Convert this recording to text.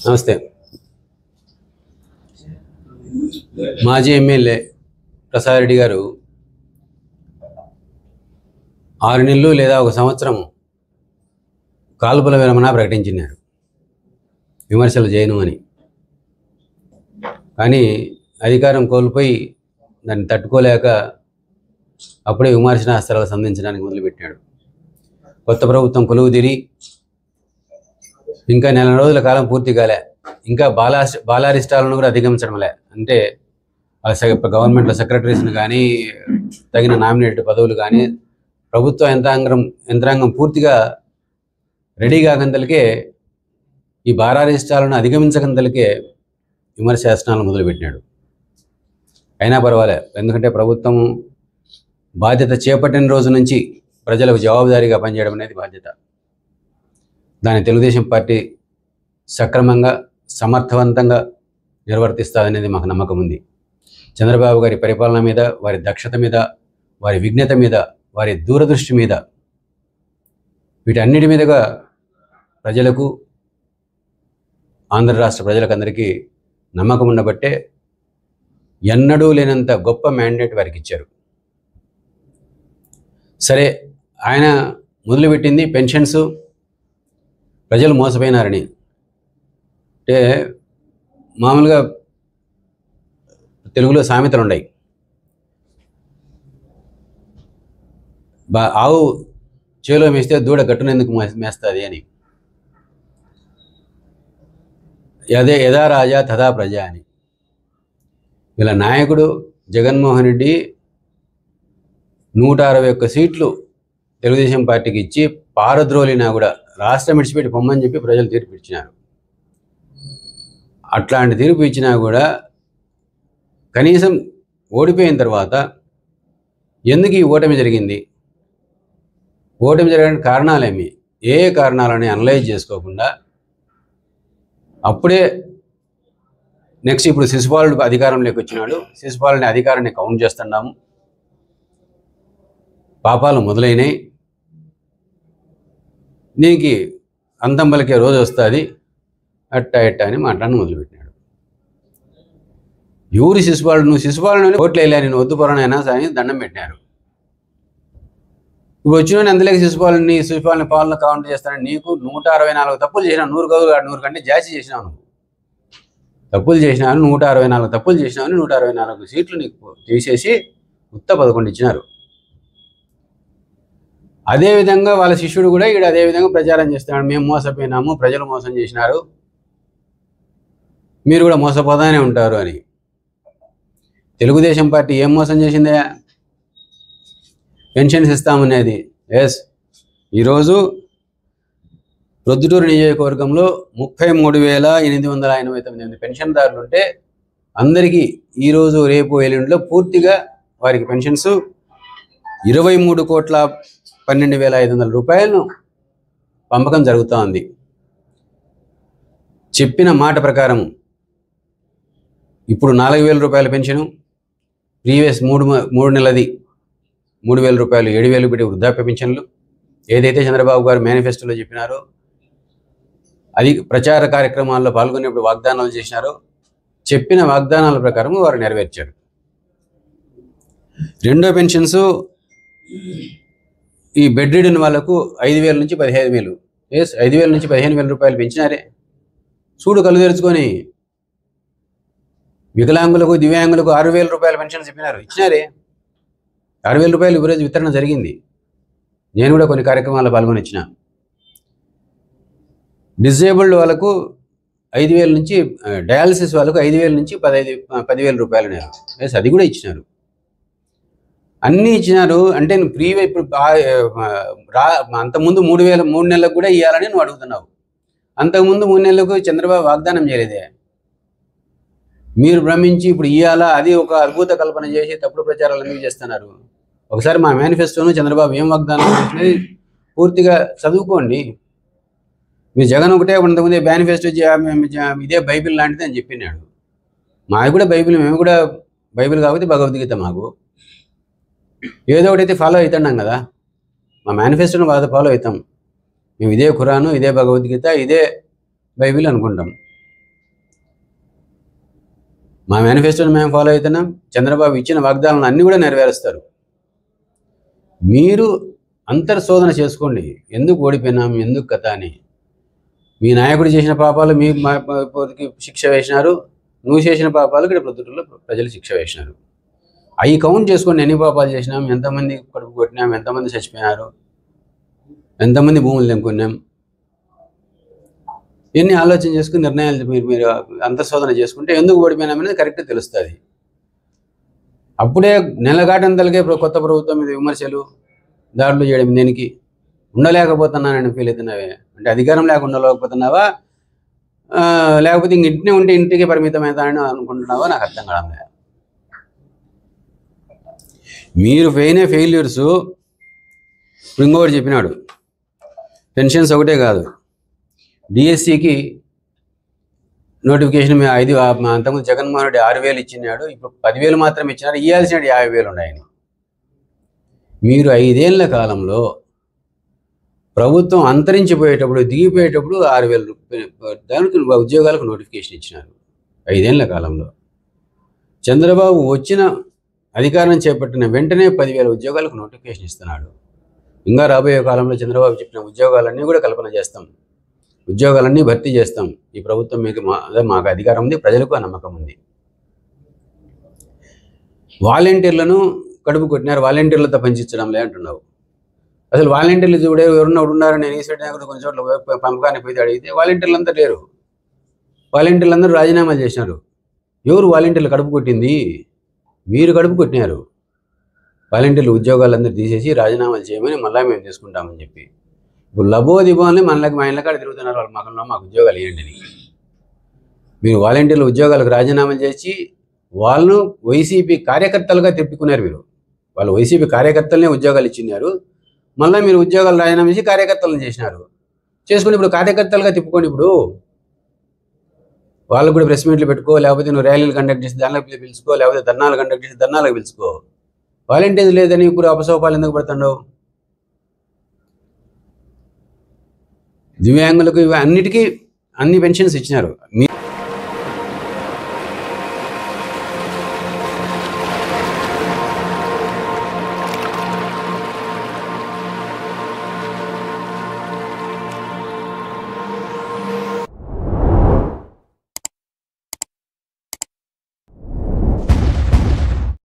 నమస్తే. మాజీ ఎమ్మెల్యే ప్రసాద్ రెడ్డి గారు 6 నెలలు లేదా 1 సంవత్సరం కాల్పుల విరమణ ప్రకటించినారు విమర్శలు చేయను అని. కానీ అధికారం కోల్పోయి దాన్ని తట్టుకోలేక అప్పుడే విమర్శనాస్త్రాలు సంధించడానికి మొదలుపెట్టాడు. కొత్త ప్రభుత్వం కొలువు తీరి ఇంకా 4 రోజుల కాలం పూర్తి కాలే. ఇంకా బాలారిష్టాలను కూడా అధిగమించడంలే. అంటే గవర్నమెంట్లో సెక్రటరీస్ని కానీ, తగిన నామినేటెడ్ పదవులు కానీ, ప్రభుత్వ యంత్రాంగం పూర్తిగా రెడీ కాకంతలకే, ఈ బాలారిష్టాలను అధిగమించకంతలకే విమర్శాసనాలను మొదలుపెట్టినాడు. అయినా పర్వాలే, ఎందుకంటే ప్రభుత్వం బాధ్యత చేపట్టిన రోజు నుంచి ప్రజలకు జవాబుదారీగా పనిచేయడం అనేది బాధ్యత. దాన్ని తెలుగుదేశం పార్టీ సక్రమంగా సమర్థవంతంగా నిర్వర్తిస్తుందనేది మాకు నమ్మకం ఉంది. చంద్రబాబు గారి పరిపాలన మీద, వారి దక్షత మీద, వారి విజ్ఞత మీద, వారి దూరదృష్టి మీద, వీటన్నిటి మీదుగా ప్రజలకు, ఆంధ్ర రాష్ట్ర ప్రజలకందరికీ నమ్మకం ఉండబట్టే ఎన్నడూ లేనంత గొప్ప మ్యాండేట్ వారికి ఇచ్చారు. సరే, ఆయన మొదలుపెట్టింది పెన్షన్స్. ప్రజలు మోసపోయినారని. అంటే మామూలుగా తెలుగులో సామెతలు ఉన్నాయి. ఆవు చేలో మేస్తే దూడ గట్టునెందుకు మేస్తుంది అని. యథా రాజా తథా ప్రజ అని. వీళ్ళ నాయకుడు జగన్మోహన్ రెడ్డి 161 సీట్లు తెలుగుదేశం పార్టీకి ఇచ్చి పారద్రోలినా కూడా రాష్ట్రం విడిచిపెట్టి పొమ్మని చెప్పి ప్రజలు తీర్పు ఇచ్చినారు. అట్లాంటి తీర్పు ఇచ్చినా కూడా కనీసం ఓడిపోయిన తర్వాత ఎందుకు ఈ ఓటమి జరిగింది, ఓటమి జరగడానికి కారణాలేమి, ఏ కారణాలని అనలైజ్ చేసుకోకుండా అప్పుడే నెక్స్ట్ ఇప్పుడు శిశుపాలుడు అధికారంలోకి వచ్చినాడు, శిశుపాలుని అధికారాన్ని కౌంట్ చేస్తున్నాము, పాపాలు మొదలైనవి, దీనికి అంతం పలికే రోజు వస్తుంది, అట్టా అని మాట్లాడడం మొదలుపెట్టినాడు. ఎవరు శిశుపాలుడు? నువ్వు శిశుపాలుని ఓట్లు వేయలే, నేను వద్దు పొరనైనా అని దండం పెట్టినారు. ఇప్పుడు వచ్చిన అందులోకి శిశుపాలని పాలన కౌంట్ చేస్తానని నీకు 164 తప్పులు చేసినావు. 100 కంటే జాస్తి చేసినావు. నువ్వు తప్పులు చేసినావు, 164 తప్పులు చేసినావు. 164 సీట్లు నీకు తీసేసి 11 ఇచ్చినారు. అదేవిధంగా వాళ్ళ శిష్యుడు కూడా ఇక్కడ అదేవిధంగా ప్రచారం చేస్తున్నాడు. మేము మోసపోయినాము, ప్రజలు మోసం చేసినారు, మీరు కూడా మోసపోతానే ఉంటారు అని. తెలుగుదేశం పార్టీ ఏం మోసం చేసిందే? పెన్షన్స్ ఇస్తామనేది. ఎస్, ఈరోజు ప్రొద్దుటూరు నియోజకవర్గంలో 33,889 పెన్షన్దారులు ఉంటే అందరికీ ఈరోజు రేపు ఎల్లుండిలో పూర్తిగా వారికి పెన్షన్స్ 23,12,500 రూపాయలను పంపకం జరుగుతూ ఉంది. చెప్పిన మాట ప్రకారం ఇప్పుడు 4,000 రూపాయల పెన్షను, ప్రీవియస్ 3 నెలది 3,000 రూపాయలు, 7,000 పెట్టి వృద్ధాప్య పెన్షన్లు, ఏదైతే చంద్రబాబు గారు మేనిఫెస్టోలో చెప్పినారో, అది ప్రచార కార్యక్రమాల్లో పాల్గొనేప్పుడు వాగ్దానాలు చేసినారో, చెప్పిన వాగ్దానాల ప్రకారం వారు నెరవేర్చారు. రెండో పెన్షన్స్ ఈ బెడ్ రిడన్ వాళ్ళకు 5,000 నుంచి 15,000, ఎస్ 5,000 నుంచి 15,000 రూపాయలు పెంచినారే. చూడు కళ్ళు తెరుచుకొని. వికలాంగులకు, దివ్యాంగులకు 6,000 రూపాయల పెన్షన్స్ చెప్పినారు, ఇచ్చినారే. 6,000 రూపాయలు ఈరోజు వితరణ జరిగింది. నేను కూడా కొన్ని కార్యక్రమాల్లో పాల్గొని ఇచ్చిన. డిజేబుల్డ్ వాళ్ళకు 5,000 నుంచి, డయాలసిస్ వాళ్ళకు 5,000 నుంచి 10,000 రూపాయలు నేను, ఎస్ అది కూడా ఇచ్చినారు. అన్నీ ఇచ్చినారు. అంటే నువ్వు ఇప్పుడు అంతకుముందు 3 నెలలకు కూడా ఇవ్వాలని నువ్వు అడుగుతున్నావు. అంతకుముందు 3 నెలలకు చంద్రబాబు వాగ్దానం చేయలేదే. మీరు భ్రమించి ఇప్పుడు ఇవ్వాలా, అది ఒక అద్భుత కల్పన చేసి తప్పుడు ప్రచారాలు ఎందుకు చేస్తున్నారు? ఒకసారి మా మేనిఫెస్టోను చంద్రబాబు ఏం వాగ్దానం చేసినది పూర్తిగా చదువుకోండి. మీరు జగన్ ఒకటే కొంతమంది మేనిఫెస్టో ఇదే బైబిల్ లాంటిది అని చెప్పినాడు. మాది కూడా బైబిల్, మేము కూడా బైబిల్ కాకపోతే భగవద్గీత. మాకు ఏదో ఒకటైతే ఫాలో అవుతున్నాం కదా. మా మేనిఫెస్టోను ఫాలో అవుతాం. మేము ఇదే ఖురాను, ఇదే భగవద్గీత, ఇదే బైబిల్ అనుకుంటాం. మా మేనిఫెస్టోని మేము ఫాలో అవుతున్నాం. చంద్రబాబు ఇచ్చిన వాగ్దానాలను అన్నీ కూడా నెరవేరుస్తారు. మీరు అంతర్శోధన చేసుకోండి, ఎందుకు ఓడిపోయినాం, ఎందుకు కథ అని. మీ నాయకుడు చేసిన పాపాలు మీ శిక్ష వేసినారు, నువ్వు చేసిన పాపాలు ఇక్కడ ప్రొద్దుటూరులో ప్రజలు శిక్ష వేసినారు. అవి కౌంట్ చేసుకోండి, ఎన్ని పాపాలు చేసినాం, ఎంతమంది కడుపు కొట్టినాం, ఎంతమంది చచ్చిపోయినారు, ఎంతమంది భూములు తెంపుకున్నాం, ఎన్ని ఆలోచన చేసుకుని నిర్ణయాలు మీరు అంతర్శోధన చేసుకుంటే ఎందుకు ఓడిపోయినామనేది కరెక్ట్గా తెలుస్తుంది. అప్పుడే నెలగాటంతలకే కొత్త ప్రభుత్వం మీద విమర్శలు, దాడులు చేయడం దేనికి? ఉండలేకపోతున్నానని ఫీల్ అవుతున్నావే అంటే అధికారం లేకుండా ఉండలేకపోతున్నావా, లేకపోతే ఇంక ఇంటినే ఉంటే ఇంటికి పరిమితమవుతానని అనుకుంటున్నావా? నాకు అర్థం కావడం. మీరు ఫెయిల్యూర్స్. ఇంకొకటి చెప్పినాడు, పెన్షన్స్ ఒకటే కాదు, డిఎస్సికి నోటిఫికేషన్ అంతకుముందు జగన్మోహన్ రెడ్డి 6,000 ఇచ్చినాడు, ఇప్పుడు 10,000 మాత్రం ఇచ్చినారు, ఇవ్వాల్సిన 50,000 ఉన్నాయని. మీరు 5 ఏళ్ల కాలంలో ప్రభుత్వం అంతరించిపోయేటప్పుడు, దిగిపోయేటప్పుడు 6,000 దానికి ఉద్యోగాలకు నోటిఫికేషన్ ఇచ్చినారు 5 ఏళ్ల కాలంలో. చంద్రబాబు వచ్చిన అధికారం చేపట్టిన వెంటనే 10,000 ఉద్యోగాలకు నోటిఫికేషన్ ఇస్తున్నాడు. ఇంకా రాబోయే కాలంలో చంద్రబాబు చెప్పిన ఉద్యోగాలన్నీ కూడా కల్పన చేస్తాం, ఉద్యోగాలన్నీ భర్తీ చేస్తాం. ఈ ప్రభుత్వం మీద మాకు అధికారం ఉంది, ప్రజలకు ఆ నమ్మకం ఉంది. వాలంటీర్లను కడుపు కొట్టినారు, వాలంటీర్లతో పనిచేయడంలే అంటున్నావు. అసలు వాలంటీర్లు చూడే ఎవరున్నా ఉన్నారని నేను ఈశ్వరి కొన్ని చోట్ల పంపకానికి పోయి అడిగితే వాలంటీర్లు అంతా లేరు, వాలంటీర్లు అందరూ రాజీనామాలు చేసినారు. ఎవరు వాలంటీర్లు కడుపు కొట్టింది? మీరు కడుపు కొట్టినారు. వాలంటీర్లు ఉద్యోగాలందరూ తీసేసి రాజీనామాలు చేయమని మళ్ళీ మేము తీసుకుంటామని చెప్పి ఇప్పుడు లబోదిబోని మా ఇళ్ళ కాడ తిరుగుతున్నారు. వాళ్ళు మాకు ఉద్యోగాలు ఇవ్వండి అని. మీరు వాలంటీర్లు ఉద్యోగాలకు రాజీనామాలు చేసి వాళ్ళను వైసీపీ కార్యకర్తలుగా తిప్పుకున్నారు. మీరు వాళ్ళు వైసీపీ కార్యకర్తలనే ఉద్యోగాలు ఇచ్చినారు, మళ్ళీ మీరు ఉద్యోగాలు రాజీనామా చేసి కార్యకర్తలను చేసినారు. చేసుకుని ఇప్పుడు కార్యకర్తలుగా తిప్పుకోండి. ఇప్పుడు వాళ్ళకు కూడా ప్రెస్ మీట్లు పెట్టుకో, లేకపోతే నువ్వు ర్యాలీలు కండక్ట్ చేసి దానిలోకి పిలుచుకో, లేకపోతే ధర్నాలు కండక్ట్ చేసి ధర్నాలకు పిలుచుకో. వాలంటీర్లు లేదని ఇప్పుడు అపసోపాలు ఎందుకు పడుతున్నావు? దివ్యాంగులకు అన్నిటికీ అన్ని పెన్షన్స్ ఇచ్చినారు.